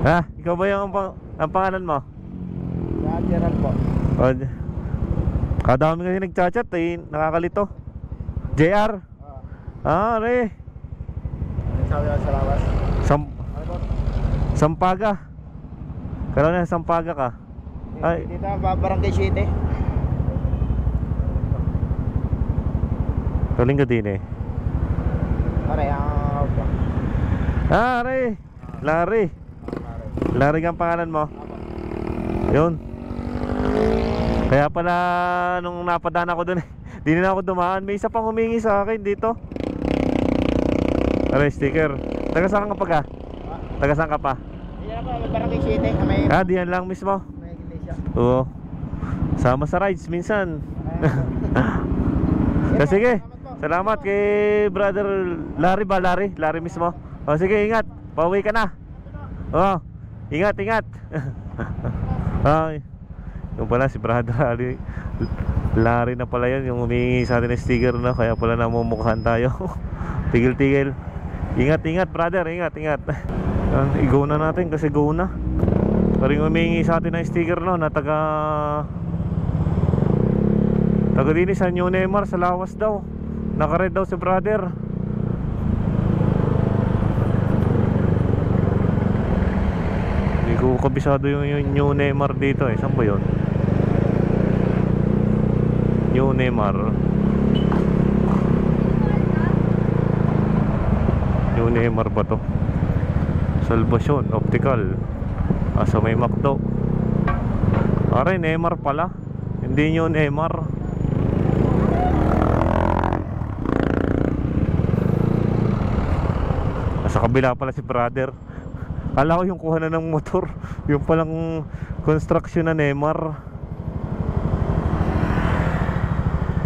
Ha? Ikaw ba yung ang pangalan mo? General po. O, kadami kasi nagchat-chat eh, nakakalito. JR? Re. Sabi ko sa lawas. Sampaga. Kala na Sampaga ka. Ay. Dito Barangay City. Kaling ka din eh. Pare, Re. Larry. Larry ang pangalan mo. Yun. Kaya pala nung napadaan ako dun di na ako dumaan. May isa pang humingi sa akin dito. Aray, sticker. Taga saan ka pa ka? Taga saan ka pa? Diyan ako, Barangay City. Diyan lang mismo. May iglesia. Oo. Sama sa rides minsan. Sige. Salamat kay brother Larry ba? Larry mismo. O sige, ingat. Pauwi ka na. Oo. Ingat. Ay. Yung pala si brother Larry na pala yun. Yung humingi sa atin ng sticker na. Kaya pala namumukhaan tayo. Tigil. Ingat brother. Ingat. I-go na natin kasi go na. Paring humingi sa atin ng sticker no. Na taga din sa New Neymar sa Lawas daw. Naka-red daw si brother. Hindi ko kabisado yung New Neymar dito eh. Saan ba yun? New Neymar. New Neymar ba to? Salvacion Optical. So may McDo. Aray, Neymar pala. Hindi New Neymar. Sa kabila pala si brother. Kala ko yung kuha na ng motor. Yung palang construction na Neymar.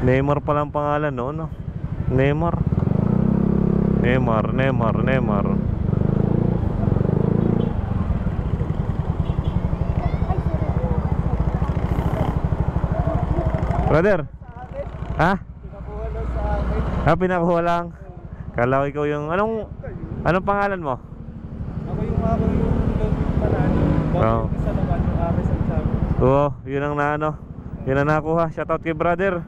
Neymar pala ang pangalan no? Neymar. Brother. Ha? Pinakuha lang. Kala ko ikaw yung anong pangalan mo? Ako yung panalo. Oo. Isa naman yung aris ang sabi. Oo, yun ang yun ang nakuha. Shoutout kay brother.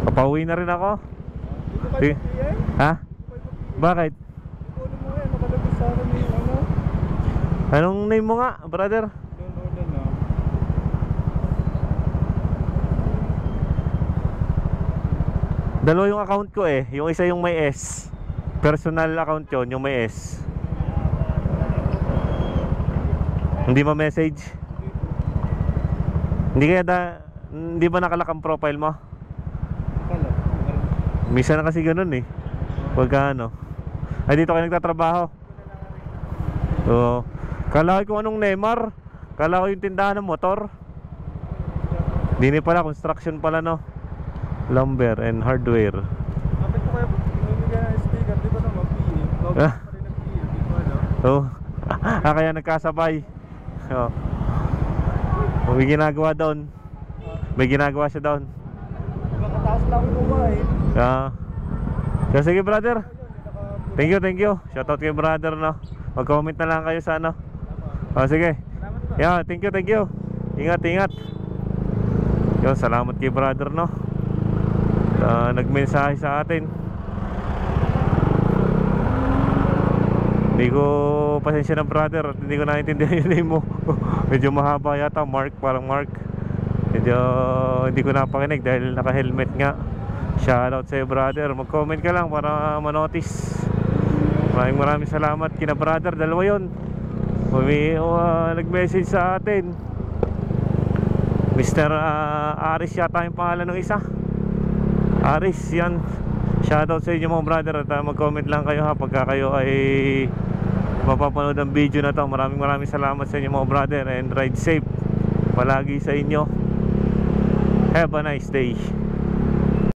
Papauwi na rin ako. Dito kayo yan? Ha? Bakit? Kunin mo yan, nakalabas sa akin yung Anong name mo nga, brother? Dalawa yung account ko eh. Yung isa yung may S. Personal account yun, yung may S. Hindi ma-message? Hindi ba nakalak ang profile mo? Misa na kasi ganun eh. Pagka ay dito kayo nagtatrabaho. Oo. Kala ko kung anong Neymar. Kala ko yung tindahan ng motor. Hindi pala, construction pala no. Lumber and hardware. Kapit ko kayo, bibigyan ng sticker, di ba naman PM? Bago pa rin ng PM, di ba Kaya nagkasabay. May ginagawa doon. May ginagawa siya doon. Makataas lang ko ba eh. Sige brother. Thank you. Shoutout kay brother no. Mag-comment na lang kayo sa sige. Thank you. Ingat. Yo, salamat kay brother no. Nagmensahe sa atin. Hindi ko pasensya ng brother. Hindi ko naintindihan yung name mo. Medyo mahaba yata. Parang Mark. Medyo hindi ko napakinig dahil naka-helmet nga. Shoutout sa'yo brother. Mag-comment ka lang para manotice. Maraming salamat kina brother. Dalawa yun. Nag-message sa atin. Mr. Aris yata yung pangalan ng isa. Aris yan. Shoutout sa inyo mga brother. At mag-comment lang kayo pagka kayo ay mapapanood ang video na to. Maraming salamat sa inyo mga brother. And ride safe palagi sa inyo. Have a nice day.